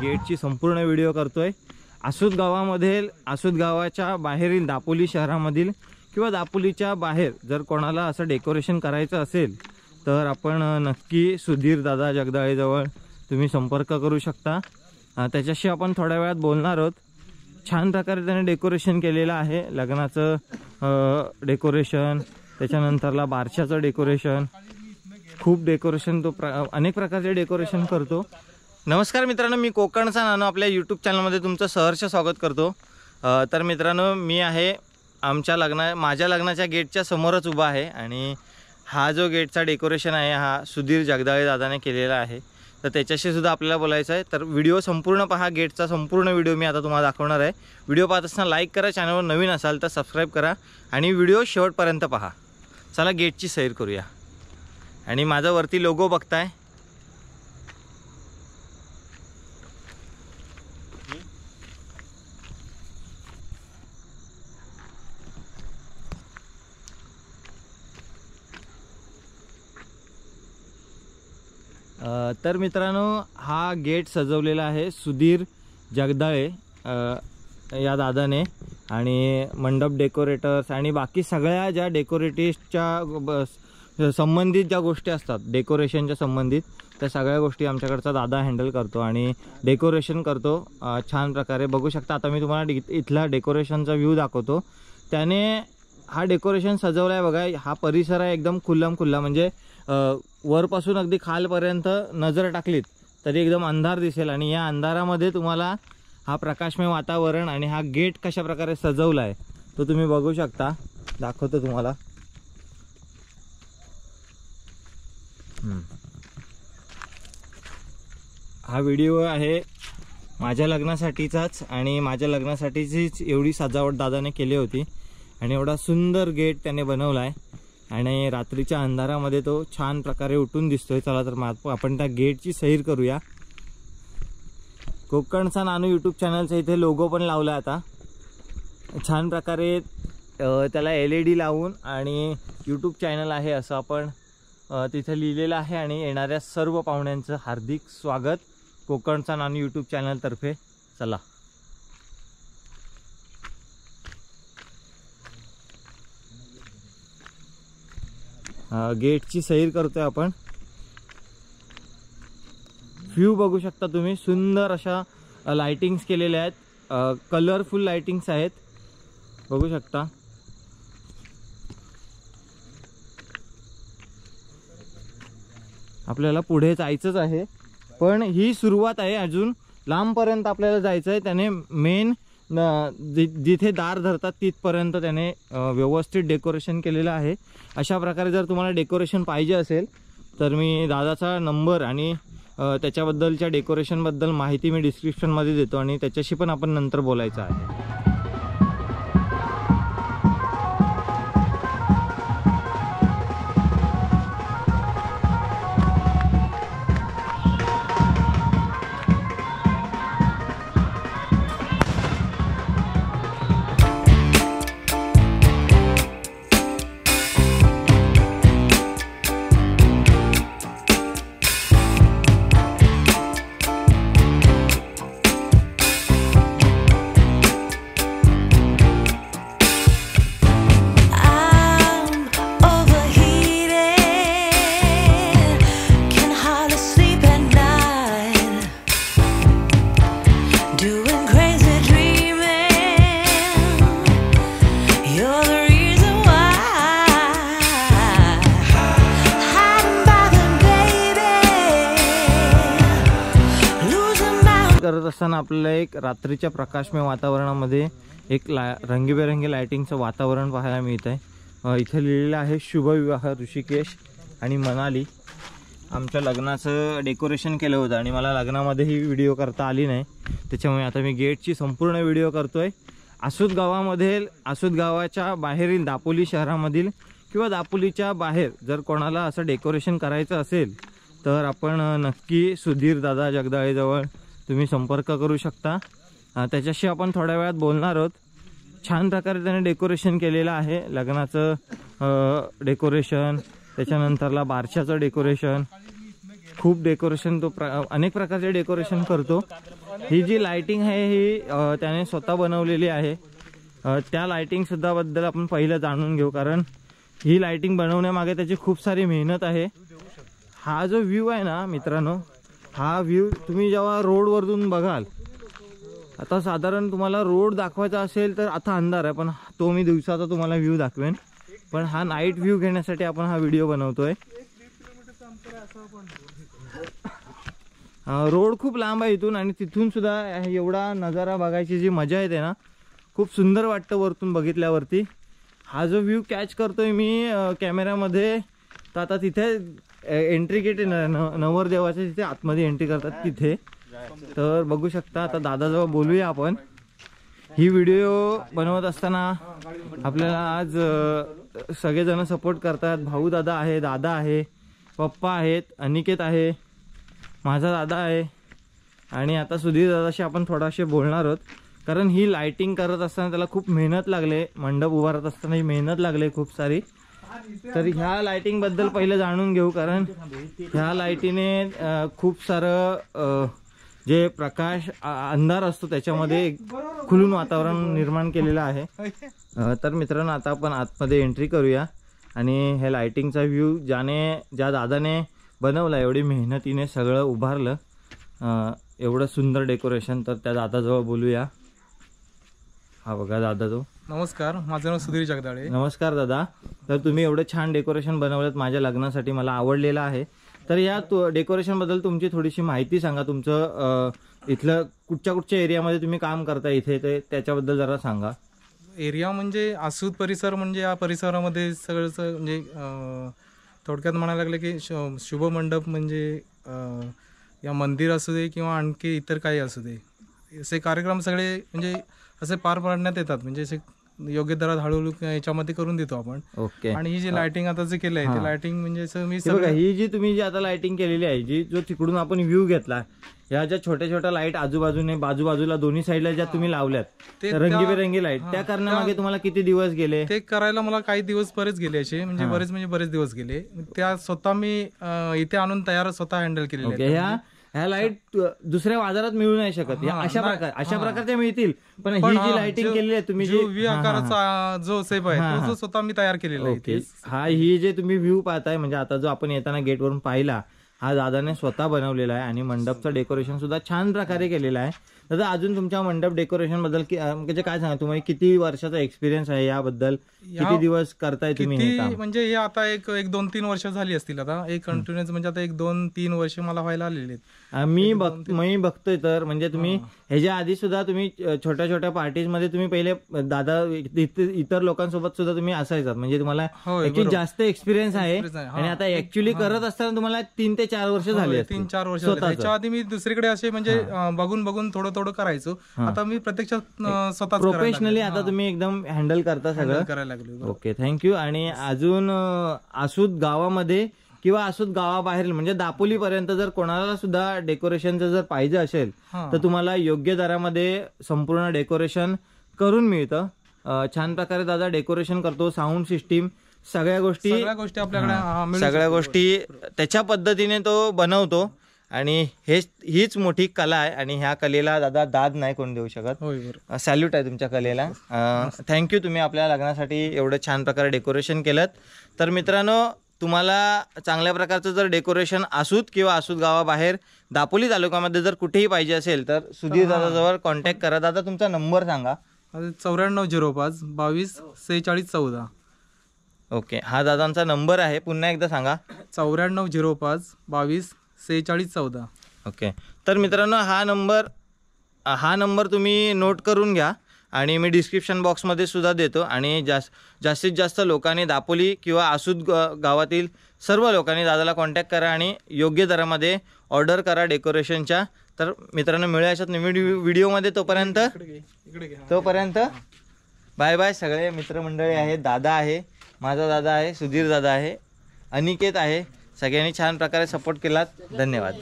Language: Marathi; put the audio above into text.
गेटची संपूर्ण व्हिडिओ करतोय। आसूद गावामधील, आसूद गावाच्या बाहेरील दापोली शहरामधील किंवा दापोलीच्या बाहेर जर कोणाला असं डेकोरेशन करायचं असेल तर आपण नक्की सुधीर दादा जगदाळे जवळ तुम्ही संपर्क करू शकता। त्याच्याशी आपण थोड्या वेळात बोलणार आहोत। छान प्रकारे त्याने डेकोरेशन केलेलं आहे, लग्नाचं डेकोरेशन, त्याच्यानंतरला बारशाचं डेकोरेशन, खूप डेकोरेशन तो अनेक प्रकारचे डेकोरेशन करतो। नमस्कार मित्रांनो, मी कोकणचा नानू आपल्या यूट्यूब चॅनलमध्ये तुमचं सहर्ष स्वागत करतो। तर मित्रांनो, मी आहे माझ्या लग्नाच्या गेटच्या समोरच उभा आहे आणि हा जो गेटचा डेकोरेशन आहे हा सुधीर जगदाळे दादाने केलेला आहे। तर त्याच्याशी सुद्धा आपल्याला बोलायचं आहे। तर व्हिडिओ संपूर्ण पहा, गेटचा संपूर्ण व्हिडिओ मी आता तुम्हाला दाखवणार आहे। व्हिडिओ पाहत असताना लाईक करा, चॅनलवर नवीन असाल तर सबस्क्राईब करा आणि व्हिडिओ शेवटपर्यंत पहा। चला गेटची सैर करूया। आणि माझा वरती लोगो बघताय, तर मित्रांनो हा गेट सजवलेला आहे सुधीर जगदाळे या दादाने, आणि मंडप डेकोरेटर्स आणि बाकी सगळ्या ज्या डेकोरेटिव्सच्या संबंधित ज्या गोष्टी असतात डेकोरेशनच्या संबंधित त्या सगळ्या गोष्टी आमच्याकडचा दादा हँडल करतो आणि डेकोरेशन करतो छान प्रकारे। बघू शकता, आता मी तुम्हाला इथला डेकोरेशनचा व्ह्यू दाखवतो। त्याने हा डेकोरेशन सजवला आहे बघा। हा परिसर आहे एकदम खुल्ला, म्हणजे वरपासून अगदी खालपर्यंत नजर टाकलीत तरी एकदम अंधार दिसेल आणि या अंधारामध्ये तुम्हाला हा प्रकाशमय वातावरण आणि हा गेट कशा प्रकारे सजवला आहे तो तुम्ही बघू शकता। दाखवतो तुम्हाला। हा व्हिडिओ आहे माझ्या लग्नासाठीचाच आणि माझ्या लग्नासाठीचीच एवढी सजावट दादाने केली होती आणि एवढा सुंदर गेट त्याने बनवला आहे आणि रात्रीच्या अंधारामध्ये तो छान प्रकारे उठून दिसतोय। चला तर आपण त्या गेटची सैर करूया। कोकणचा नानू यूट्यूब चॅनलचा इथे लोगो पण लावला आता छान प्रकारे, त्याला LED लावून आणि यूट्यूब चॅनल आहे असं आपण तिथे लिहिलेलं आहे आणि येणाऱ्या सर्व पाहुण्यांचं हार्दिक स्वागत कोकणचा नानू यूट्यूब चॅनलतर्फे। चला गेटची सैर करतोय आपण। व्ह्यू बघू शकता तुम्ही, सुंदर अशा लाइटिंग्स केलेल्या आहेत, कलरफुल लाइटिंग्स आहेत, बघू शकता। आपल्याला पुढे जायचंच आहे पण ही सुरुवात आहे, अजून लांबपर्यंत आपल्याला जायचं आहे। त्याने मेन जिथे दार धरतात तिथपर्यंत त्याने व्यवस्थित डेकोरेशन केलेलं आहे। अशा प्रकारे जर तुम्हाला डेकोरेशन पाहिजे असेल तर मी दादाचा नंबर आणि त्याच्याबद्दलच्या डेकोरेशनबद्दल माहिती मी डिस्क्रिप्शनमध्ये देतो आणि त्याच्याशी पण आपण नंतर बोलायचं आहे। करत असताना आपल्याला एक रात्रीच्या प्रकाशमय वातावरणामध्ये एक रंगीबेरंगी लाइटिंगचं वातावरण पाहायला मिळत आहे। इथे लिहिलेलं आहे शुभ विवाह ऋषिकेश आणि मनाली। आमच्या लग्नाचं डेकोरेशन केलं होतं आणि मला लग्नामध्ये ही व्हिडिओ करता आली नाही, त्याच्यामुळे आता मी गेटची संपूर्ण व्हिडिओ करतोय। आसूद गावामधील, आसूद गावाच्या बाहेरील दापोली शहरामधील किंवा दापोलीच्या बाहेर जर कोणाला असं डेकोरेशन करायचं असेल तर आपण नक्की सुधीर दादा जगदाळे जवळ तुम्ही संपर्क करू शकता। त्याच्याशी आपण थोड्या वेळात बोलणार आहोत। छान प्रकारे त्याने डेकोरेशन केलेलं आहे, लग्नाचं डेकोरेशन, त्याच्यानंतरला बारशाचं डेकोरेशन, खूप डेकोरेशन तो अनेक प्रकारचे डेकोरेशन करतो। ही जी लाइटिंग आहे ही त्याने स्वतः बनवलेली आहे। त्या लाइटिंग सुद्धा बद्दल आपण पहिलं जाणून घेऊ, कारण ही लाइटिंग बनवण्यामागे त्याची खूप सारी मेहनत आहे। हा जो व्ह्यू आहे ना मित्रांनो, हा व्ह्यू तुम्ही जेव्हा रोडवरून बघाल, आता साधारण तुम्हाला रोड दाखवायचा असेल तर आता अंधार आहे, पण तो मी दिवसाचा तुम्हाला व्ह्यू दाखवेन, पण हा नाईट व्ह्यू घेण्यासाठी आपण हा व्हिडिओ बनवतोय। रोड खूप लांब आहे इथून, आणि तिथून सुद्धा एवढा नजारा बघायची जी मजा येते ना, खूप सुंदर वाटतं वरतून बघितल्यावरती। हा जो व्ह्यू कॅच करतोय मी कॅमेऱ्यामध्ये, तर आता तिथे एंट्री गेट नवरदेवाच्या तिथे आतमध्ये एंट्री करतात तिथे, तर बघू शकता। आता दादाजवळ बोलूया आपण। ही व्हिडिओ बनवत असताना आपल्याला आज सगळेजण सपोर्ट करतात। भाऊ दादा आहे, दादा आहे, पप्पा आहेत, अनिकेत आहे, माझा दादा आहे, आणि आता सुधीर दादाशी आपण थोडाशे बोलणार आहोत, कारण ही लाइटिंग करत असताना त्याला खूप मेहनत लागले, मंडप उभारत असताना ही मेहनत लागले खूप सारी। तर ह्या लाइटिंग बद्दल पहिले जाणून घेऊ, कारण ह्या लाइटीने खूप सारं जे प्रकाश अंधार असतो त्याच्यामध्ये खुलून वातावरण निर्माण केलेलं आहे। तर मित्रांनो आता आपण आतमध्ये एंट्री करूया, आणि हे लाइटिंगचा व्ह्यू ज्या दादाने बनवला, एवढी मेहनतीने सगळं उभारलं, एवढं सुंदर डेकोरेशन, तर त्या दादाजवळ बोलूया। हा बघा दादा तो। नमस्कार, माझं नाव सुधीर जगदाळे। नमस्कार दादा। तर तुम्ही एवढं छान डेकोरेशन बनवलं माझ्या लग्नासाठी, मला आवडलेलं आहे। तर या डेकोरेशन बद्दल तुमची थोडीशी माहिती सांगा। तुमचं इथलं कुठच्या एरियामध्ये तुम्ही काम करता इथे, ते त्याच्याबद्दल जरा सांगा। एरिया म्हणजे आसूद परिसर, म्हणजे या परिसरामध्ये सगळंच म्हणजे थोडक्यात म्हणायला लागलं की शुभ मंडप म्हणजे या मंदिर असू दे किंवा आणखी इतर काही असू दे, असे कार्यक्रम सगळे म्हणजे असे पार पाडण्यात येतात, म्हणजे असे योग्य दरात हळूहळू याच्यामध्ये करून देतो आपण। ओके। आणि ही जी लाइटिंग आता जे केलं आहे ते लाइटिंग म्हणजे असं मी बघा, ही जी तुम्ही जी आता लाइटिंग केलेली आहे, जो तिकडून आपण व्ह्यू घेतला, ह्या ज्या छोट्या छोट्या लाईट आजूबाजूने बाजूबाजूला दोन्ही साईडला ज्या तुम्ही लावल्यात रंगीबेरंगी लाईट, त्या करण्यामागे तुम्हाला किती दिवस गेले? ते करायला मला काही दिवस बरेच गेले असे, म्हणजे बरेच दिवस गेले। त्या स्वतः मी इथे आणून तयार स्वतः हँडल केलेले। ह्या लाईट दुसऱ्या बाजारात मिळू नाही शकत, अशा प्रकारच्या मिळतील, पण ही जी लाइटिंग केलेली आहे तुम्ही, जो व्ह्यू आकाराचा जो सेप आहे तो स्वतः मी तयार केलेला आहे। ही जे तुम्ही व्ह्यू पाहताय, म्हणजे आता जो आपण येताना गेट वरून पाहिला, हा दादाने स्वतः बनवलेला आहे, आणि मंडपचं डेकोरेशन सुद्धा छान प्रकारे केलेलं आहे। दादा, अजून तुमच्या मंडप डेकोरेशन बद्दल म्हणजे काय सांगा, तुम्हाला किती वर्षाचा एक्सपिरियन्स आहे याबद्दल, किती दिवस करताय तुम्ही हे काम? म्हणजे हे आता एक 2-3 वर्ष झाली असतील, आता एक कंटिन्युअस म्हणजे आता 1-2-3 वर्ष मला व्हायला आलेले आहेत। मी बघतोय, तर म्हणजे तुम्ही ह्याच्या आधी सुद्धा तुम्ही छोट्या छोट्या पार्टीज मध्ये तुम्ही पहिले दादा इतर लोकांसोबत सुद्धा तुम्ही असायचात, म्हणजे तुम्हाला जास्त एक्सपिरियन्स आहे, आणि आता ऍक्च्युली करत असताना तुम्हाला 3 ते 4 वर्ष झाले। 3-4 वर्ष त्याच्या आधी मी दुसरीकडे असे म्हणजे बघून थोडं करायचो, आता मी प्रत्यक्षात स्वतः प्रोफेशनली आता तुम्ही एकदम हँडल करता सगळं करायला लागलो। Okay, thank you. आणि अजून आसूद गावामध्ये किंवा आसूद गावाबाहेर म्हणजे दापोली पर्यंत जर कोणाला सुद्धा डेकोरेशनचं जर पाहिजे असेल, तर तुम्हाला योग्य दरामध्ये संपूर्ण डेकोरेशन करून मिळतं। छान प्रकारे दादा डेकोरेशन करतो, साऊंड सिस्टीम सगळ्या गोष्टी आपल्याकडे, सगळ्या गोष्टी त्याच्या पद्धतीने तो बनवतो, आणि हीच मोठी कला आहे, आणि ह्या कलेला दादा दाद नाही कोण देऊ शकत। सॅल्यूट आहे तुमच्या कलेला। थँक्यू, तुम्ही आपल्या लग्नासाठी एवढं छान प्रकारे डेकोरेशन केलं। तर मित्रांनो, तुम्हाला चांगल्या प्रकारचं जर डेकोरेशन आसूद किंवा आसूद गावाबाहेर दापोली तालुक्यामध्ये जर कुठेही पाहिजे असेल, तर सुधीर दादाजवळ कॉन्टॅक्ट करा। दादा, तुमचा नंबर सांगा। 9405 22 46 14। ओके, हा दादांचा नंबर आहे, पुन्हा एकदा सांगा। 9405 22 46 14। ओके, तर मित्रांनो, हा नंबर तुम्ही नोट करून घ्या, आणि मी डिस्क्रिप्शन बॉक्समध्ये सुद्धा देतो, आणि जास्तीत जास्त लोकांनी दापोली किंवा आसूद गावातील सर्व लोकांनी दादाला कॉन्टॅक्ट करा, आणि योग्य दरामध्ये ऑर्डर करा डेकोरेशनच्या। तर मित्रांनो, मिळूया अशात नवीन व्हिडिओमध्ये, तोपर्यंत बाय बाय। सगळे मित्रमंडळी आहेत, दादा आहे, माझा दादा आहे, सुधीर दादा आहे, अनिकेत आहे, सगळ्यांनी छान प्रकारे सपोर्ट केलात, धन्यवाद।